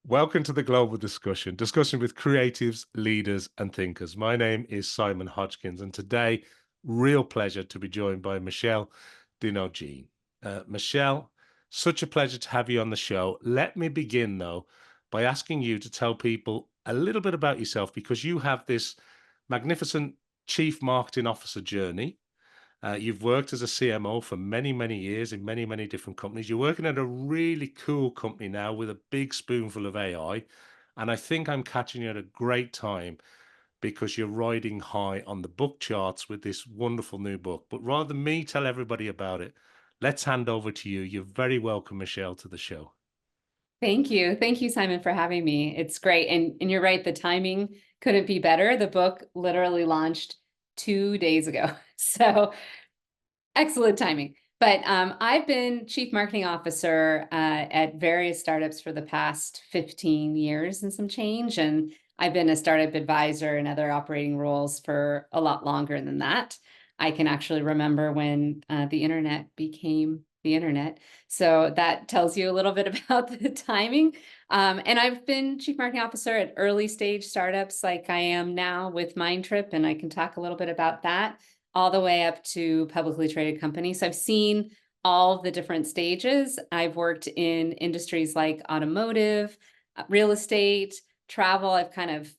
Welcome to the Global discussion with creatives, leaders, and thinkers. My name is Simon Hodgkins, and today, real pleasure to be joined by Michelle Denogean. Michelle, such a pleasure to have you on the show. Let me begin, though, by asking you to tell people a little bit about yourself because you have this magnificent Chief Marketing Officer journey. You've worked as a CMO for many, many years in many, many different companies. You're working at a really cool company now with a big spoonful of AI. And I think I'm catching you at a great time because you're riding high on the book charts with this wonderful new book. But rather than me tell everybody about it, let's hand over to you. You're very welcome, Michelle, to the show. Thank you. Thank you, Simon, for having me. It's great. And you're right, the timing couldn't be better. The book literally launched 2 days ago. So excellent timing. But I've been chief marketing officer at various startups for the past 15 years and some change. And I've been a startup advisor and other operating roles for a lot longer than that. I can actually remember when the internet became the internet. So that tells you a little bit about the timing. And I've been chief marketing officer at early stage startups like I am now with Mindtrip, and I can talk a little bit about that all the way up to publicly traded companies. So I've seen all the different stages. I've worked in industries like automotive, real estate, travel. I've kind of,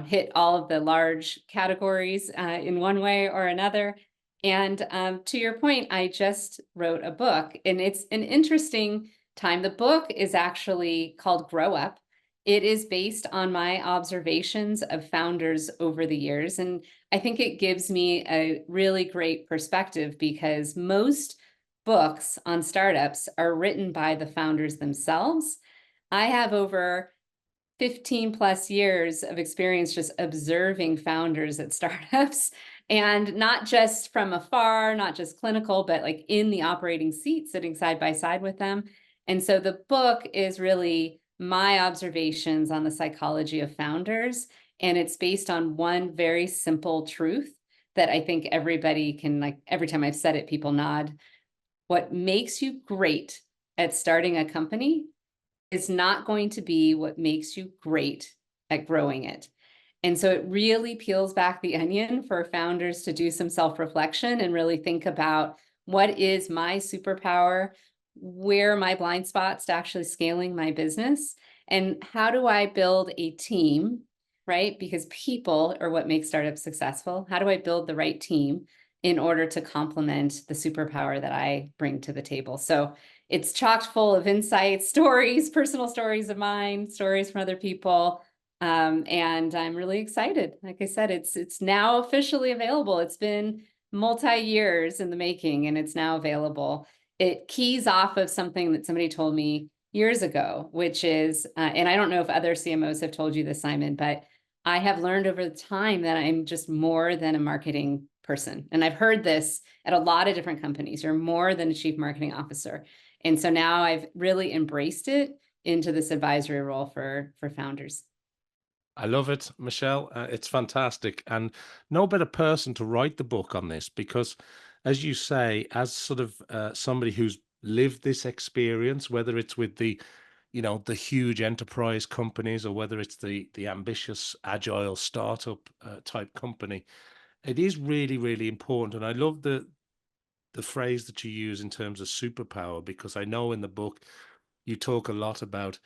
hit all of the large categories in one way or another. And to your point, I just wrote a book, and it's an interesting time. The book is actually called Grow Up. It is based on my observations of founders over the years. And I think it gives me a really great perspective because most books on startups are written by the founders themselves. I have over 15 plus years of experience just observing founders at startups, and not just from afar, not just clinical, but like in the operating seat, sitting side by side with them. And so the book is really my observations on the psychology of founders. And it's based on one very simple truth that I think everybody can, like, every time I've said it, people nod. What makes you great at starting a company is not going to be what makes you great at growing it. And so it really peels back the onion for founders to do some self-reflection and really think about, what is my superpower? Where are my blind spots to actually scaling my business? And how do I build a team, right? Because people are what makes startups successful. How do I build the right team in order to complement the superpower that I bring to the table? So it's chock full of insights, stories, personal stories of mine, stories from other people. And I'm really excited. Like I said, it's now officially available. It's been multi-years in the making, and it's now available. It keys off of something that somebody told me years ago, which is, and I don't know if other CMOs have told you this, Simon, but I have learned over the time that I'm just more than a marketing person. And I've heard this at a lot of different companies. You're more than a chief marketing officer. And so now I've really embraced it into this advisory role for founders. I love it, Michelle. It's fantastic. And no better person to write the book on this because, as you say, as sort of somebody who's lived this experience, whether it's with the huge enterprise companies or whether it's the ambitious, agile startup type company, it is really, really important. And I love the phrase that you use in terms of superpower because I know in the book you talk a lot about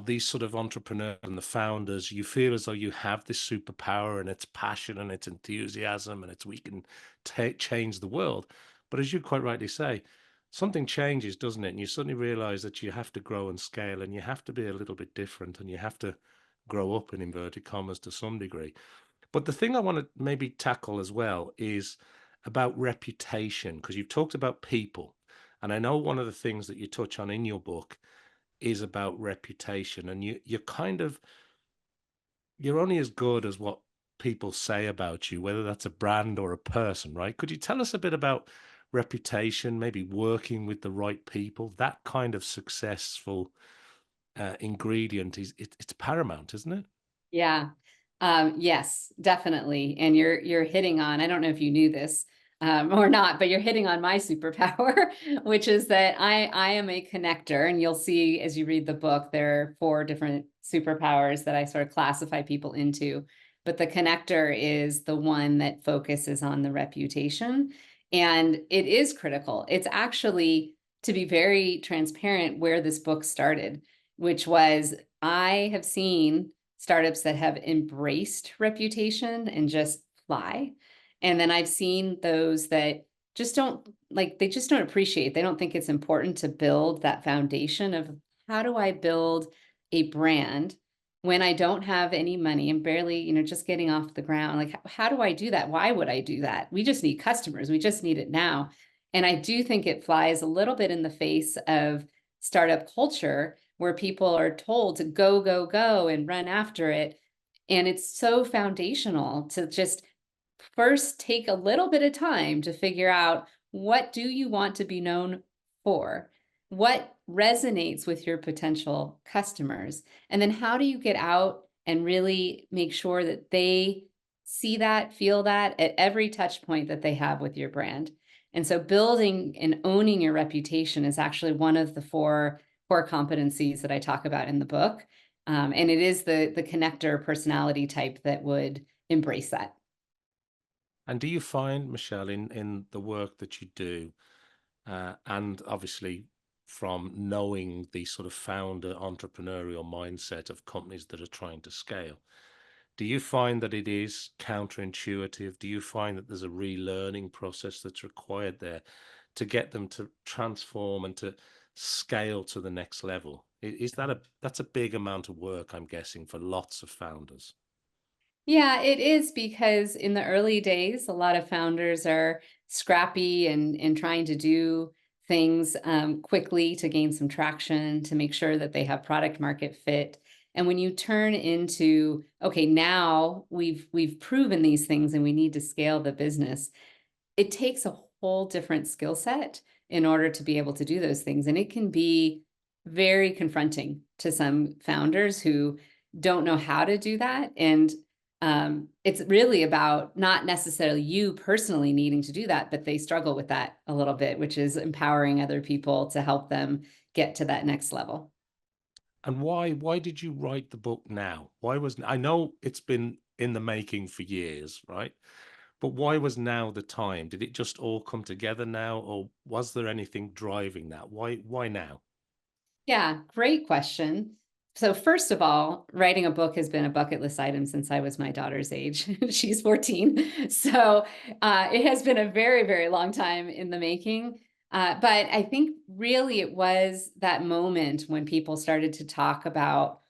these sort of entrepreneurs and the founders, you feel as though you have this superpower and it's passion and it's enthusiasm and it's we can change the world. But as you quite rightly say, something changes, doesn't it? And you suddenly realize that you have to grow and scale and you have to be a little bit different and you have to grow up in inverted commas to some degree. But the thing I want to maybe tackle as well is about reputation, because you've talked about people. And I know one of the things that you touch on in your book is about reputation and you're only as good as what people say about you, whether that's a brand or a person, right? Could you tell us a bit about reputation, maybe working with the right people? That kind of successful ingredient it's paramount, isn't it? Yeah. Yes, definitely. And you're hitting on, I don't know if you knew this. or not, but you're hitting on my superpower, which is that I am a connector. And you'll see as you read the book, there are 4 different superpowers that I sort of classify people into. But the connector is the one that focuses on the reputation. And it is critical. It's actually, to be very transparent, where this book started, which was I have seen startups that have embraced reputation and just fly. And then I've seen those that just don't like, they just don't appreciate, they don't think it's important to build that foundation of how do I build a brand when I don't have any money and barely, just getting off the ground. Like, how do I do that? Why would I do that? We just need customers. We just need it now. And I do think it flies a little bit in the face of startup culture where people are told to go, go, go and run after it. And it's so foundational to just first take a little bit of time to figure out, what do you want to be known for? What resonates with your potential customers? And then how do you get out and really make sure that they see that, feel that at every touch point that they have with your brand? And so building and owning your reputation is actually one of the 4 core competencies that I talk about in the book. And it is the connector personality type that would embrace that. And do you find, Michelle, in the work that you do, and obviously from knowing the sort of founder entrepreneurial mindset of companies that are trying to scale, do you find that it is counterintuitive? Do you find that there's a relearning process that's required there to get them to transform and to scale to the next level? Is that that's a big amount of work, I'm guessing, for lots of founders? Yeah, it is because in the early days, a lot of founders are scrappy and trying to do things quickly to gain some traction, to make sure that they have product market fit. And when you turn into, okay, now we've proven these things and we need to scale the business, it takes a whole different skill set in order to be able to do those things. And it can be very confronting to some founders who don't know how to do that. And it's really about not necessarily you personally needing to do that, but they struggle with that a little bit, which is empowering other people to help them get to that next level. And why did you write the book now? Why was I know it's been in the making for years, right? But why was now the time? Did it just all come together now, or was there anything driving that? Why now? Yeah, great question. So, first of all, writing a book has been a bucket list item since I was my daughter's age. She's 14. So, it has been a very, very long time in the making. But I think really it was that moment when people started to talk about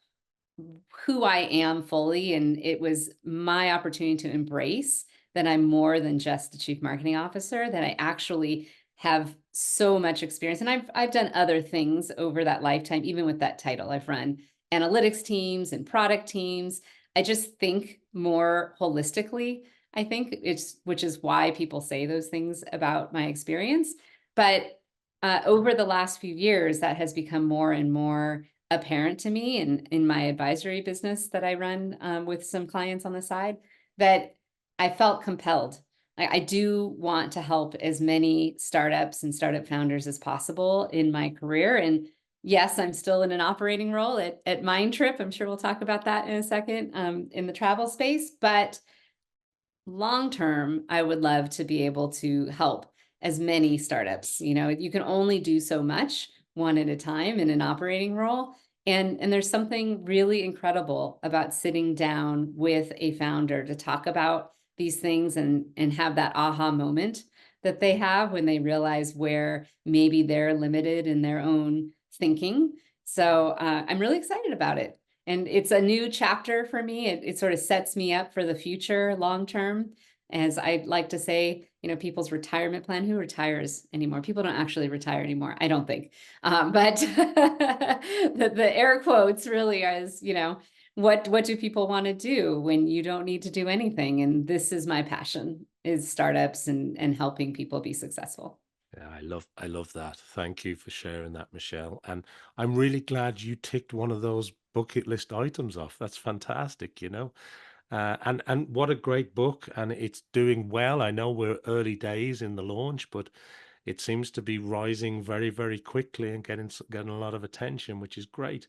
who I am fully, and it was my opportunity to embrace that I'm more than just a chief marketing officer, that I actually have so much experience. And I've done other things over that lifetime, even with that title. I've run analytics teams and product teams. I just think more holistically. I think it's, which is why people say those things about my experience. But over the last few years, that has become more and more apparent to me in my advisory business that I run with some clients on the side, that I felt compelled. I do want to help as many startups and startup founders as possible in my career. And yes, I'm still in an operating role at Mindtrip. I'm sure we'll talk about that in a second, in the travel space. But long term, I would love to be able to help as many startups. You can only do so much one at a time in an operating role. And there's something really incredible about sitting down with a founder to talk about these things and have that aha moment that they have when they realize where maybe they're limited in their own thinking. So I'm really excited about it. And it's a new chapter for me. It sort of sets me up for the future long term. As I like to say, people's retirement plan, who retires anymore? People don't actually retire anymore, I don't think. But the air quotes really is, what do people want to do when you don't need to do anything? And this is my passion, is startups and helping people be successful. Yeah, I love that. Thank you for sharing that, Michelle. And I'm really glad you ticked one of those bucket list items off. That's fantastic. And what a great book, and it's doing well. I know we're early days in the launch, but it seems to be rising very, very quickly and getting a lot of attention, which is great.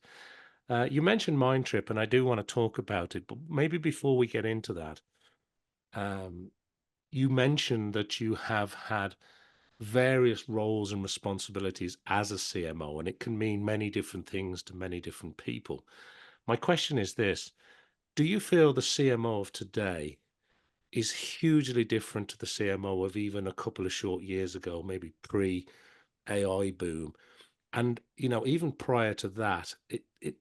You mentioned Mindtrip, and I do want to talk about it, but maybe before we get into that, um, you mentioned that you have had various roles and responsibilities as a CMO, and it can mean many different things to many different people. My question is this: do you feel the CMO of today is hugely different to the CMO of even a couple of short years ago, maybe pre AI boom? And even prior to that,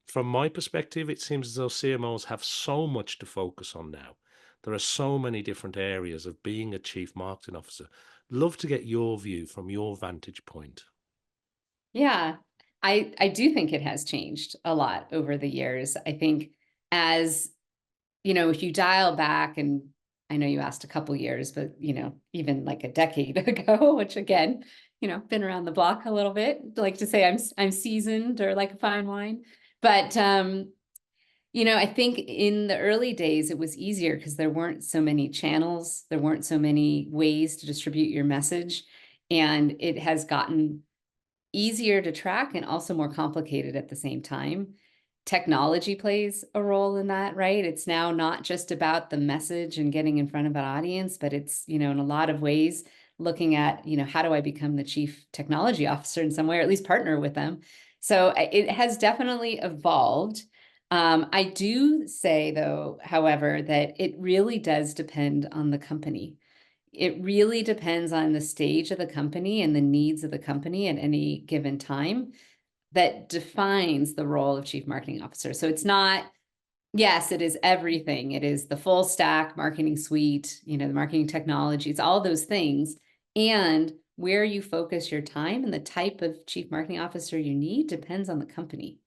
from my perspective, it seems as though CMOs have so much to focus on now. There are so many different areas of being a chief marketing officer. Love to get your view from your vantage point. Yeah, I do think it has changed a lot over the years. I think as if you dial back, and I know you asked a couple years, but even like a decade ago, which again, been around the block a little bit. Like to say I'm seasoned or like a fine wine. But I think in the early days it was easier because there weren't so many channels, there weren't so many ways to distribute your message, and it has gotten easier to track and also more complicated at the same time. Technology plays a role in that, right? It's now not just about the message and getting in front of an audience, but it's, in a lot of ways looking at, how do I become the chief technology officer in some way, or at least partner with them. So it has definitely evolved. I do say, though, however, that it really does depend on the company. It really depends on the stage of the company and the needs of the company at any given time that defines the role of chief marketing officer. So it's not, yes, it is everything. It is the full stack marketing suite, the marketing technology, it's all those things. And where you focus your time and the type of chief marketing officer you need depends on the company,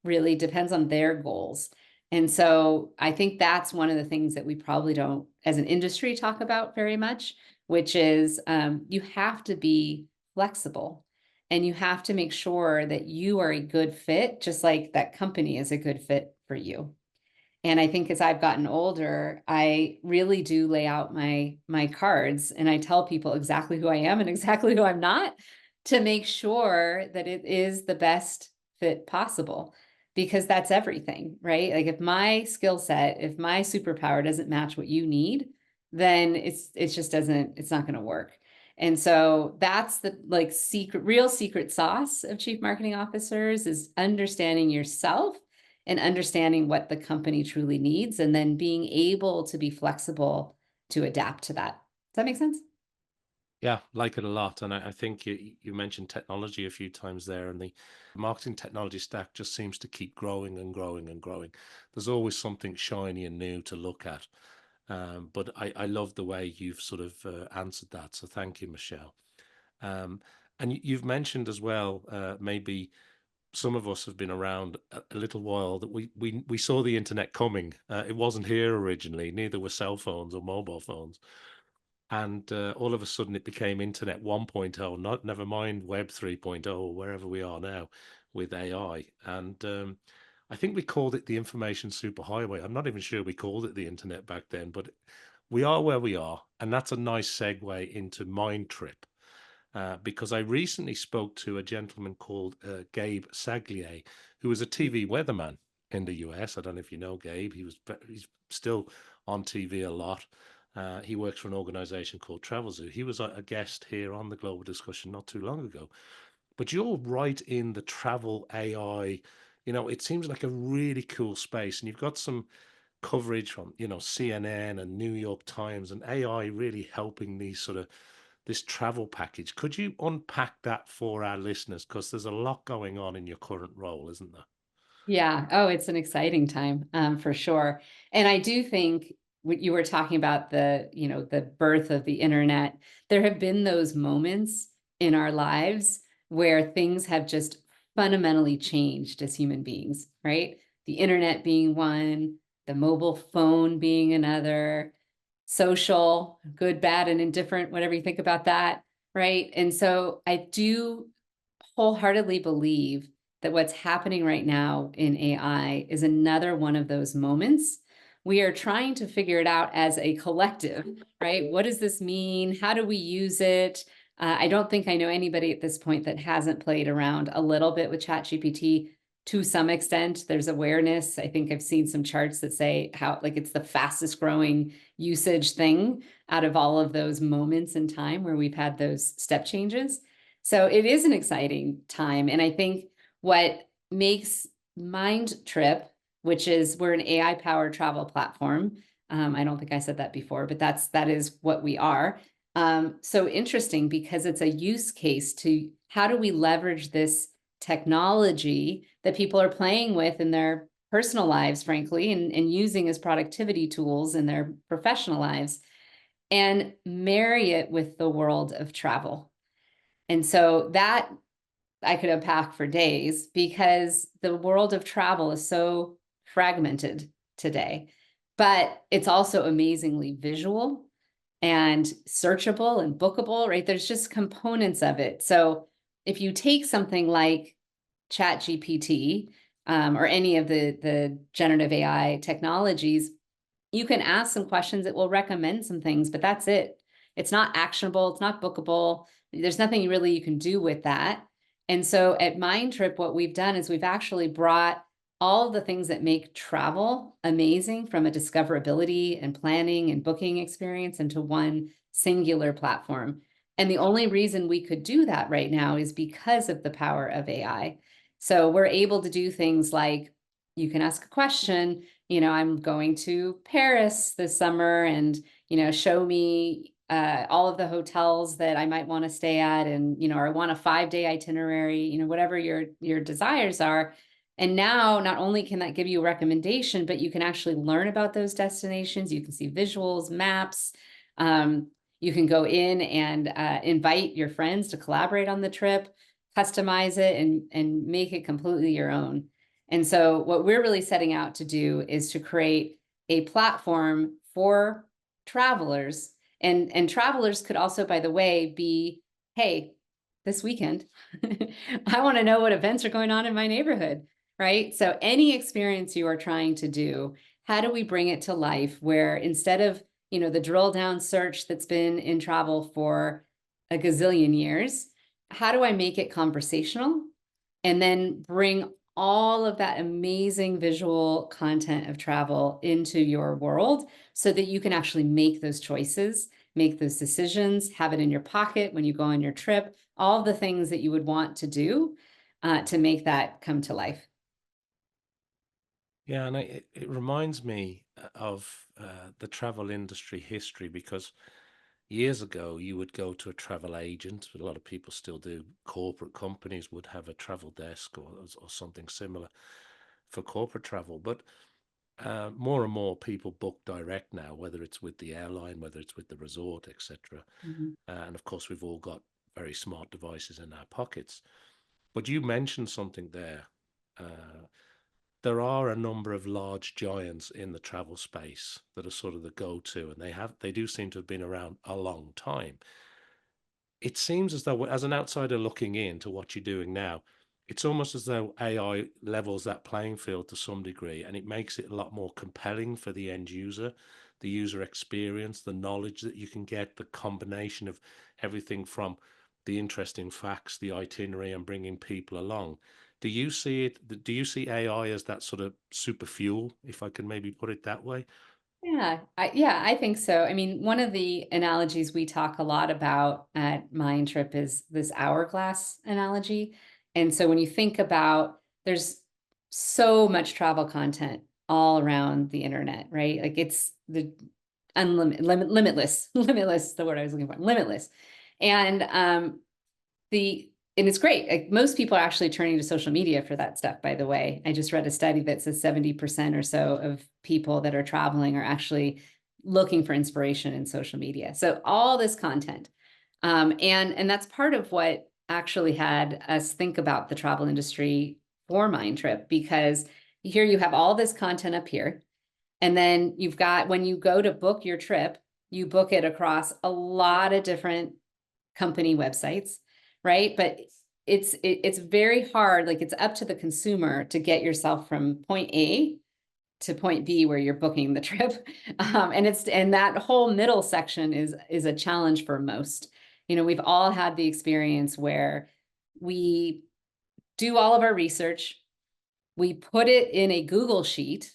really depends on their goals. And so I think that's one of the things that we probably don't, as an industry, talk about very much, which is you have to be flexible and you have to make sure that you are a good fit, just like that company is a good fit for you. And I think as I've gotten older, I really do lay out my cards and I tell people exactly who I am and exactly who I'm not to make sure that it is the best fit possible, because that's everything, right? Like if my skill set, if my superpower doesn't match what you need, then it's not going to work. And so that's the real secret sauce of chief marketing officers is understanding yourself and understanding what the company truly needs, and then being able to be flexible to adapt to that. Does that make sense? Yeah, like it a lot. And I think you mentioned technology a few times there, and the marketing technology stack just seems to keep growing and growing and growing. There's always something shiny and new to look at. But I love the way you've sort of answered that. So thank you, Michelle. Um, and you've mentioned as well, maybe some of us have been around a little while, that we saw the internet coming. It wasn't here originally, neither were cell phones or mobile phones. And all of a sudden it became Internet 1.0, not never mind Web 3.0, wherever we are now with AI. And I think we called it the information superhighway. I'm not even sure we called it the internet back then, but we are where we are. And that's a nice segue into Mindtrip. Because I recently spoke to a gentleman called Gabe Saglier, who was a TV weatherman in the US. I don't know if you know Gabe. He's still on TV a lot. He works for an organization called Travelzoo. He was a guest here on the Global Discussion not too long ago. But you're right in the travel AI. It seems like a really cool space, and you've got some coverage from CNN and New York Times, and AI really helping these sort of this travel package. Could you unpack that for our listeners? Because there's a lot going on in your current role, isn't there? Yeah. Oh, it's an exciting time, for sure. And I do think when you were talking about the birth of the internet, there have been those moments in our lives where things have just fundamentally changed as human beings, right? The internet being one, the mobile phone being another, social, good, bad, and indifferent, whatever you think about that, right? And so I do wholeheartedly believe that what's happening right now in AI is another one of those moments we are trying to figure it out as a collective, right? What does this mean? How do we use it? I don't think I know anybody at this point that hasn't played around a little bit with ChatGPT to some extent. There's awareness. I think I've seen some charts that say how like it's the fastest growing usage thing out of all of those moments in time where we've had those step changes. So it is an exciting time. And I think what makes Mindtrip, which is we're an AI powered travel platform. I don't think I said that before, but that is what we are. So interesting because it's a use case to how do we leverage this technology that people are playing with in their personal lives, frankly, and using as productivity tools in their professional lives, and marry it with the world of travel. And so that I could unpack for days because the world of travel is so fragmented today, but it's also amazingly visual and searchable and bookable, right? There's just components of it. So if you take something like ChatGPT or any of the generative AI technologies, you can ask some questions. It will recommend some things, but that's it. It's not actionable. It's not bookable. There's nothing really you can do with that. And so at Mindtrip, what we've done is we've actually brought all of the things that make travel amazing from a discoverability and planning and booking experience into one singular platform. And the only reason we could do that right now is because of the power of AI. So we're able to do things like you can ask a question, I'm going to Paris this summer and, show me all of the hotels that I might want to stay at. And, or I want a 5-day itinerary, whatever your desires are. And now not only can that give you a recommendation, but you can actually learn about those destinations. You can see visuals, maps. You can go in and invite your friends to collaborate on the trip, customize it and make it completely your own. And so what we're really setting out to do is to create a platform for travelers. And travelers could also, by the way, be, hey, this weekend, I want to know what events are going on in my neighborhood, right? So any experience you are trying to do, how do we bring it to life where instead of, the drill down search that's been in travel for a gazillion years, how do I make it conversational and then bring all of that amazing visual content of travel into your world so that you can actually make those choices, make those decisions, have it in your pocket when you go on your trip, all the things that you would want to do to make that come to life. Yeah, and it reminds me of the travel industry history because years ago you would go to a travel agent, but a lot of people still do. Corporate companies would have a travel desk or something similar for corporate travel. But more and more people book direct now, whether it's with the airline, whether it's with the resort, etc. Mhm. And of course, we've all got very smart devices in our pockets. But you mentioned something there. Uh, there are a number of large giants in the travel space that are sort of the go-to, and they do seem to have been around a long time. It seems as though, as an outsider looking in to what you're doing now, it's almost as though AI levels that playing field to some degree, and it makes it a lot more compelling for the end user, the user experience, the knowledge that you can get, the combination of everything from the interesting facts, the itinerary, and bringing people along. Do you see it? Do you see AI as that sort of super fuel, if I can maybe put it that way? Yeah, I think so. I mean, one of the analogies we talk a lot about at Mindtrip is this hourglass analogy. And so when you think about, there's so much travel content all around the internet, right? Like it's the limitless, limitless, is the word I was looking for, limitless. And and it's great. Like most people are actually turning to social media for that stuff, by the way. I just read a study that says 70% or so of people that are traveling are actually looking for inspiration in social media. So all this content. And that's part of what actually had us think about the travel industry for Mindtrip, because here you have all this content up here. And then you've got, when you go to book your trip, you book it across a lot of different company websites, right? But it's very hard. Like it's up to the consumer to get yourself from point A to point B where you're booking the trip. And that whole middle section is a challenge for most. We've all had the experience where we do all of our research, we put it in a Google sheet.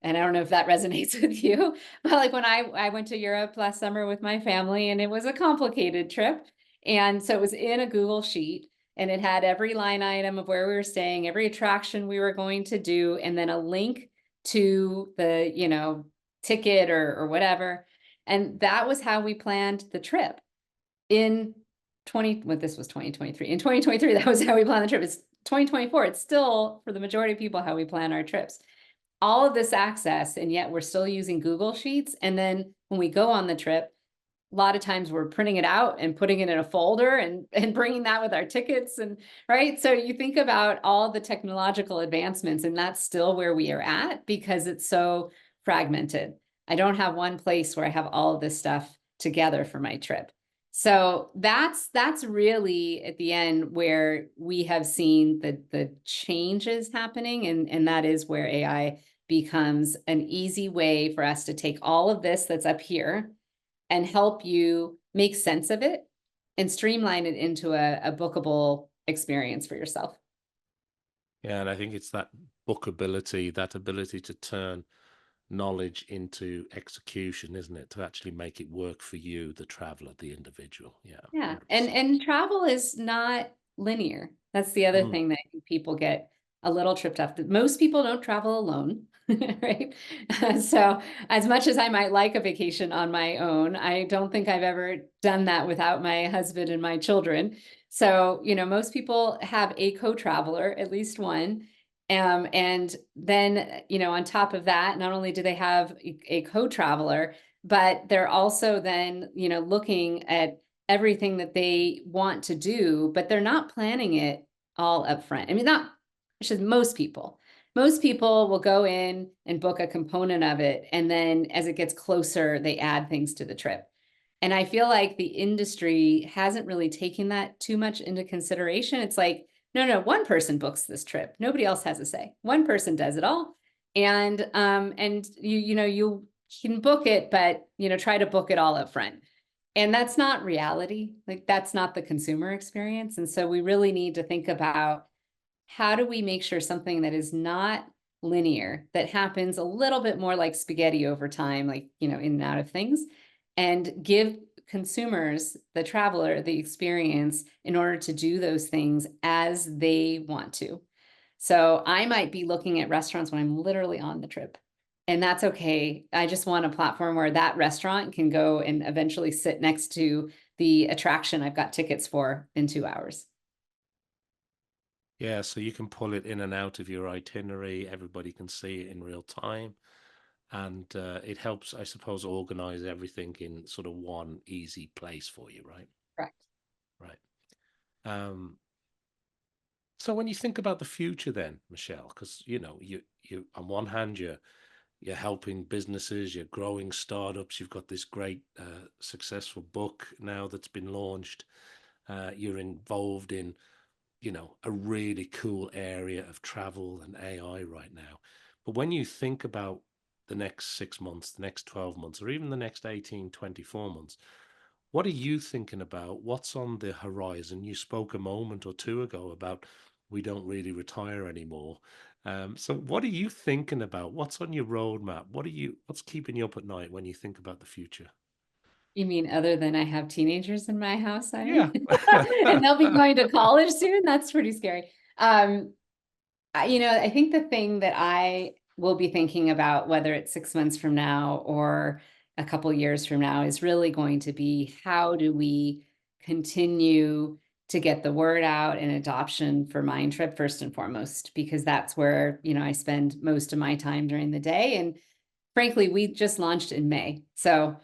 And I don't know if that resonates with you, but like when I went to Europe last summer with my family, and it was a complicated trip. And so it was in a Google sheet, and it had every line item of where we were staying, every attraction we were going to do, and then a link to the, ticket or whatever. And that was how we planned the trip in this was 2023. In 2023, that was how we planned the trip. It's 2024. It's still, for the majority of people, how we plan our trips. All of this access, and yet we're still using Google Sheets. And then when we go on the trip, a lot of times we're printing it out and putting it in a folder and bringing that with our tickets. And right. So you think about all the technological advancements, and that's still where we are at because it's so fragmented. I don't have one place where I have all of this stuff together for my trip. So that's really at the end where we have seen the changes happening. And that is where AI becomes an easy way for us to take all of this that's up here and help you make sense of it and streamline it into a bookable experience for yourself. Yeah, and I think it's that bookability, that ability to turn knowledge into execution, isn't it? To actually make it work for you, the traveler, the individual. Yeah, Yeah. And 100%. and travel is not linear. That's the other Mm. thing that I think people get a little tripped up. That most people don't travel alone, right? So as much as I might like a vacation on my own, I don't think I've ever done that without my husband and my children. So, most people have a co-traveler, at least one. And then, on top of that, not only do they have a co-traveler, but they're also then, looking at everything that they want to do, but they're not planning it all up front. I mean, not, I should, most people. Most people will go in and book a component of it, and then as it gets closer, they add things to the trip. And I feel like the industry hasn't really taken that too much into consideration. It's like, no, one person books this trip. Nobody else has a say. One person does it all. And you can book it, but try to book it all up front. And that's not reality. Like that's not the consumer experience. And so we really need to think about how do we make sure something that is not linear, that happens a little bit more like spaghetti over time, like, in and out of things, and give consumers, the traveler, the experience in order to do those things as they want to. So I might be looking at restaurants when I'm literally on the trip. And that's okay. I just want a platform where that restaurant can go and eventually sit next to the attraction I've got tickets for in 2 hours. Yeah, so you can pull it in and out of your itinerary. Everybody can see it in real time. And it helps, I suppose, organize everything in sort of one easy place for you, right? Correct. Right. Um, so when you think about the future then, Michelle, because you on one hand you're helping businesses, you're growing startups, you've got this great successful book now that's been launched. You're involved in a really cool area of travel and AI right now. But when you think about the next 6 months, the next 12 months, or even the next 18, 24 months, what are you thinking about? What's on the horizon? You spoke a moment or two ago about we don't really retire anymore. So what are you thinking about? What's on your roadmap? What's keeping you up at night when you think about the future? You mean other than I have teenagers in my house, Yeah. Simon? And they'll be going to college soon? That's pretty scary. I think the thing that I will be thinking about, whether it's 6 months from now or a couple years from now, is really going to be how do we continue to get the word out and adoption for Mindtrip first and foremost, because that's where, I spend most of my time during the day. And frankly, we just launched in May. So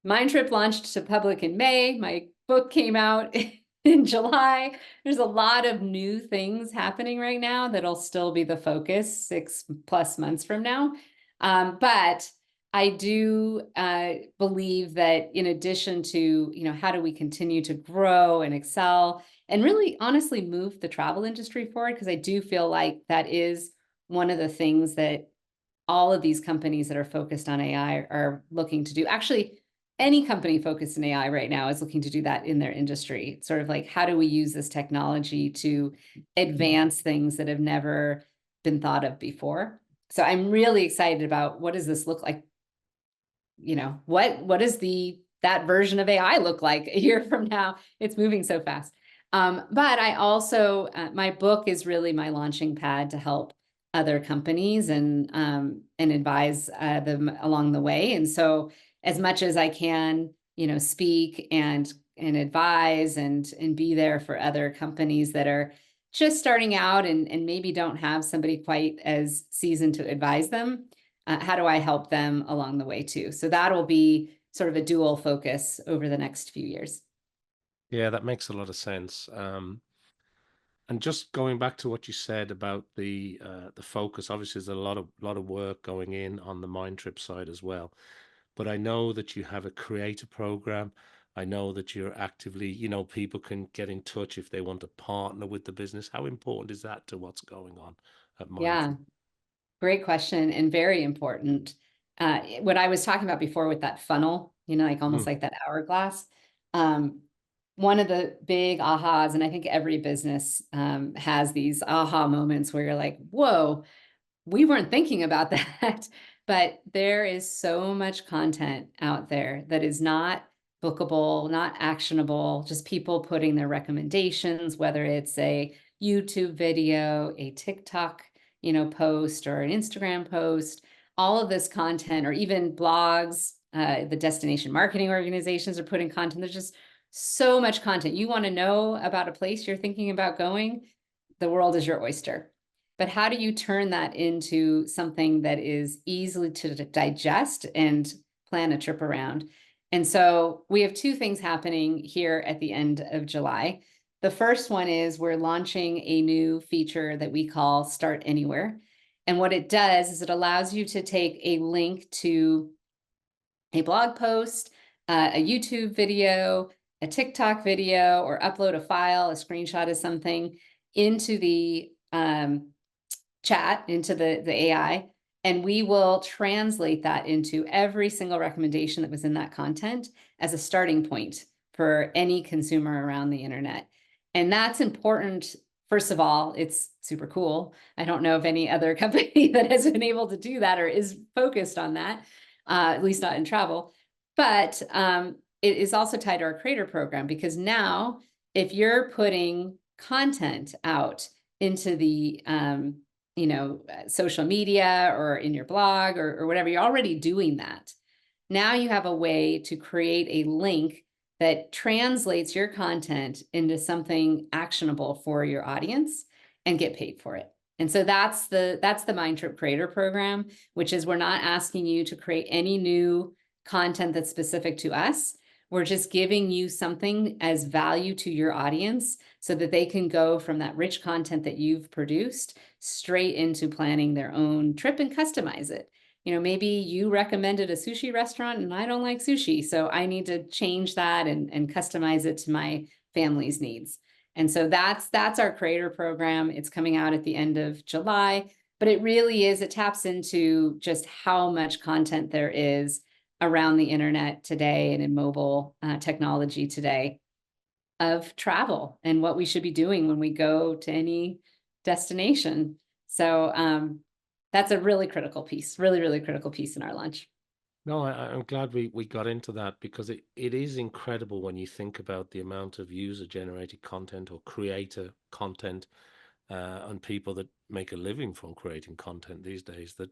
Mindtrip launched to public in May. My book came out in July. There's a lot of new things happening right now that'll still be the focus 6+ months from now. But I do believe that in addition to, how do we continue to grow and excel and really honestly move the travel industry forward? Because I do feel like that is one of the things that all of these companies that are focused on AI are looking to do. Actually, any company focused in AI right now is looking to do that in their industry. It's sort of like, how do we use this technology to advance things that have never been thought of before? So I'm really excited about, what does this look like? What does that version of AI look like a year from now? It's moving so fast. But I also, my book is really my launching pad to help other companies and advise them along the way. And so, as much as I can, speak and advise and be there for other companies that are just starting out and maybe don't have somebody quite as seasoned to advise them. How do I help them along the way too? So that'll be sort of a dual focus over the next few years. Yeah, that makes a lot of sense. And just going back to what you said about the focus, obviously there's a lot of work going in on the Mindtrip side as well. But I know that you have a creator program. I know that you're actively, people can get in touch if they want to partner with the business. How important is that to what's going on at Yeah, Mindtrip? great question and very important. What I was talking about before with that funnel, like almost Mm. like that hourglass. Um, One of the big ahas, and I think every business has these aha moments where you're like, whoa, we weren't thinking about that. But there is so much content out there that is not bookable, not actionable, just people putting their recommendations, whether it's a YouTube video, a TikTok, post, or an Instagram post, all of this content, or even blogs, the destination marketing organizations are putting content. There's just so much content. You want to know about a place you're thinking about going, the world is your oyster. But how do you turn that into something that is easily to digest and plan a trip around? And so we have two things happening here at the end of July. The first one is we're launching a new feature that we call Start Anywhere. And what it does is it allows you to take a link to a blog post, a YouTube video, a TikTok video, or upload a file, a screenshot of something into the chat, into the AI, and we will translate that into every single recommendation that was in that content as a starting point for any consumer around the internet. And that's important. First of all, it's super cool. I don't know of any other company that has been able to do that or is focused on that, at least not in travel. But it is also tied to our creator program, because now if you're putting content out into the social media or in your blog or whatever, you're already doing that. Now you have a way to create a link that translates your content into something actionable for your audience and get paid for it. And so that's the Mindtrip Creator Program, which is, we're not asking you to create any new content that's specific to us. We're just giving you something as value to your audience so that they can go from that rich content that you've produced straight into planning their own trip and customize it. Maybe you recommended a sushi restaurant and I don't like sushi, so I need to change that and customize it to my family's needs. And so that's our creator program. It's coming out at the end of July, but it really is, it taps into just how much content there is around the internet today and in mobile technology today of travel and what we should be doing when we go to any destination. So that's a really critical piece, really, really critical piece in our launch. No, I'm glad we got into that because it is incredible when you think about the amount of user generated content or creator content and people that make a living from creating content these days, that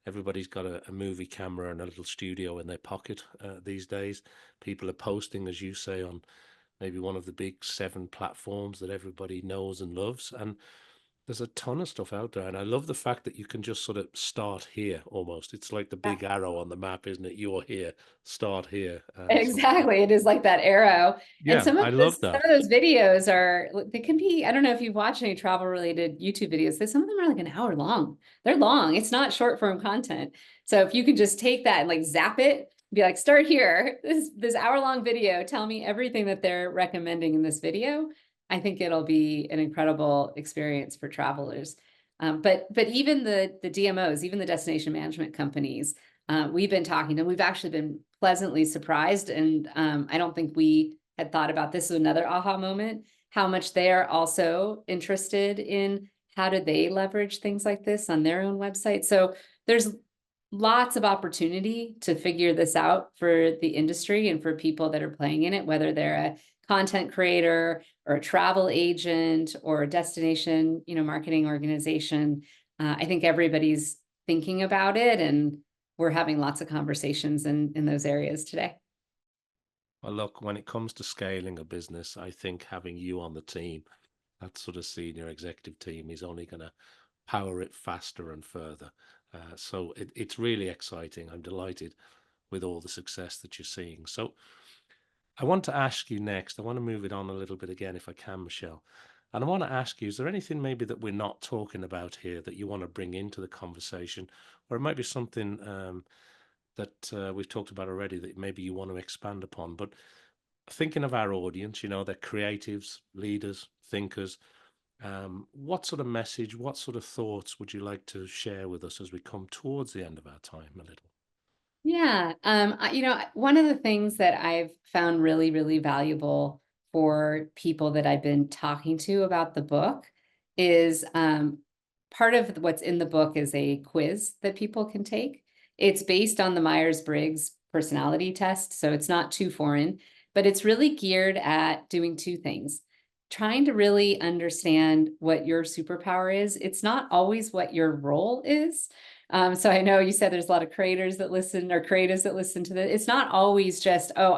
everybody's got a movie camera and a little studio in their pocket these days. People are posting, as you say, on maybe one of the big seven platforms that everybody knows and loves. And there's a ton of stuff out there. And I love the fact that you can just sort of start here almost. It's like the big arrow on the map, isn't it? You're here, start here. Exactly. It is like that arrow. And Yeah, I love some that. of those videos are, they can be, I don't know if you've watched any travel related YouTube videos, some of them are like an hour long. They're long. It's not short form content. So if you can just take that and like zap it, be like, start here, this hour long video, tell me everything that they're recommending in this video. I think it'll be an incredible experience for travelers. But even the DMOs, even the destination management companies, we've been talking to, we've actually been pleasantly surprised. And I don't think we had thought about this is another aha moment, how much they're also interested in how do they leverage things like this on their own website. So there's lots of opportunity to figure this out for the industry and for people that are playing in it, whether they're a content creator or a travel agent or a destination, marketing organization. I think everybody's thinking about it, and we're having lots of conversations in those areas today. Well, look, when it comes to scaling a business, I think having you on the team, that sort of senior executive team, is only going to power it faster and further. So it's really exciting. I'm delighted with all the success that you're seeing. So I want to ask you next, I want to move it on a little bit again, if I can, Michelle. And I want to ask you, is there anything maybe that we're not talking about here that you want to bring into the conversation? Or it might be something that we've talked about already that maybe you want to expand upon. But thinking of our audience, they're creatives, leaders, thinkers. What sort of message, what sort of thoughts would you like to share with us as we come towards the end of our time a little? Yeah. One of the things that I've found really, really valuable for people that I've been talking to about the book is part of what's in the book is a quiz that people can take. It's based on the Myers-Briggs personality test, so it's not too foreign, but it's really geared at doing two things. Trying to really understand what your superpower is. It's not always what your role is. So I know you said there's a lot of creators that listen or creatives that listen to this. It's not always just, oh,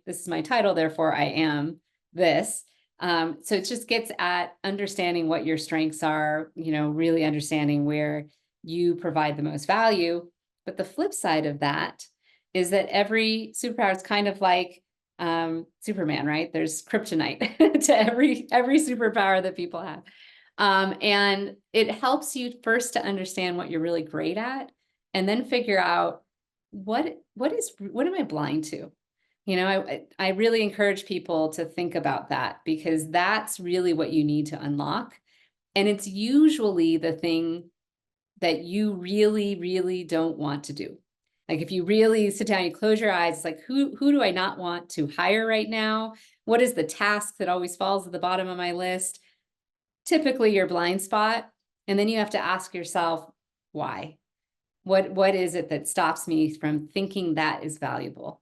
this is my title, therefore I am this. So it just gets at understanding what your strengths are, really understanding where you provide the most value. But the flip side of that is that every superpower is kind of like Superman, right? There's kryptonite to every superpower that people have. And it helps you first to understand what you're really great at, and then figure out what am I blind to? I really encourage people to think about that, because that's really what you need to unlock. And it's usually the thing that you really, really don't want to do. Like if you really sit down, you close your eyes, it's like, who do I not want to hire right now? What is the task that always falls at the bottom of my list? Typically your blind spot. And then you have to ask yourself, why? What is it that stops me from thinking that is valuable?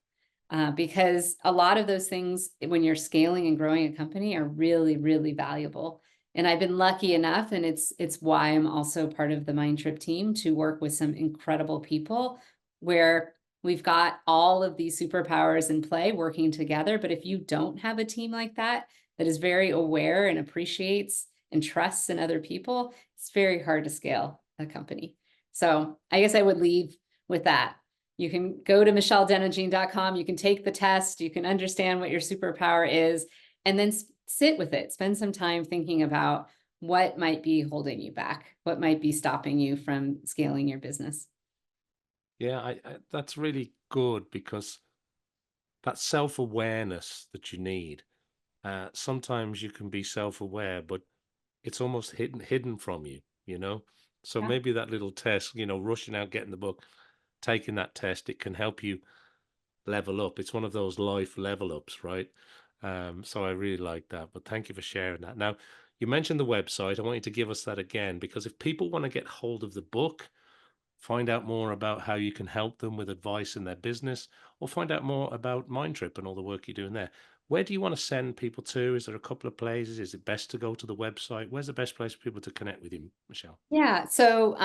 Because a lot of those things, when you're scaling and growing a company, are really, really valuable. And I've been lucky enough, and it's why I'm also part of the Mindtrip team, to work with some incredible people where we've got all of these superpowers in play working together. But if you don't have a team like that, that is very aware and appreciates and trusts in other people, it's very hard to scale a company. So I guess I would leave with that. You can go to michelledenogean.com. You can take the test. You can understand what your superpower is, and then sit with it. Spend some time thinking about what might be holding you back, what might be stopping you from scaling your business. Yeah, that's really good because that self-awareness that you need. Sometimes you can be self-aware, but it's almost hidden from you, you know? So Yeah. maybe that little test, rushing out, getting the book, taking that test, it can help you level up. It's one of those life level ups, right? So I really like that. But thank you for sharing that. Now, you mentioned the website. I want you to give us that again, because if people want to get hold of the book, find out more about how you can help them with advice in their business, or find out more about Mindtrip and all the work you're doing there, where do you want to send people to? Is there a couple of places? Is it best to go to the website? Where's the best place for people to connect with you, Michelle? Yeah. So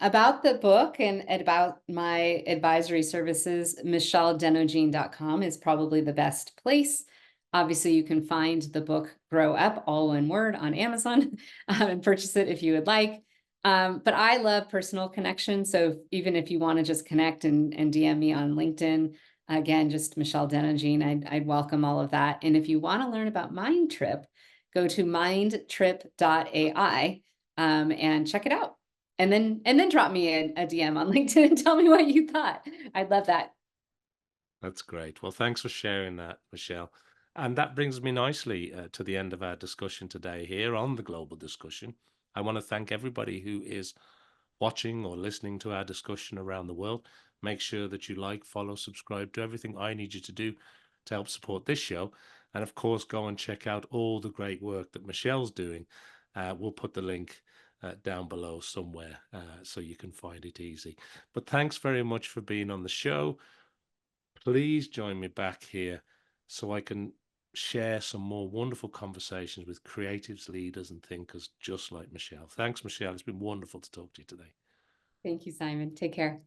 about the book and about my advisory services, michelledenogean.com is probably the best place. Obviously, you can find the book Grow Up, all one word, on Amazon and purchase it if you would like. But I love personal connection. So even if you want to just connect and DM me on LinkedIn, again, just Michelle Denogean, I'd welcome all of that. And if you want to learn about Mindtrip, go to mindtrip.ai and check it out. And then drop me a DM on LinkedIn and tell me what you thought. I'd love that. That's great. Well, thanks for sharing that, Michelle. And that brings me nicely to the end of our discussion today here on the global discussion. I want to thank everybody who is watching or listening to our discussion around the world. Make sure that you like, follow, subscribe, do everything I need you to do to help support this show. And of course, go and check out all the great work that Michelle's doing. We'll put the link down below somewhere so you can find it easy. But thanks very much for being on the show. Please join me back here so I can share some more wonderful conversations with creatives, leaders, and thinkers just like Michelle. Thanks, Michelle. It's been wonderful to talk to you today. Thank you, Simon. Take care.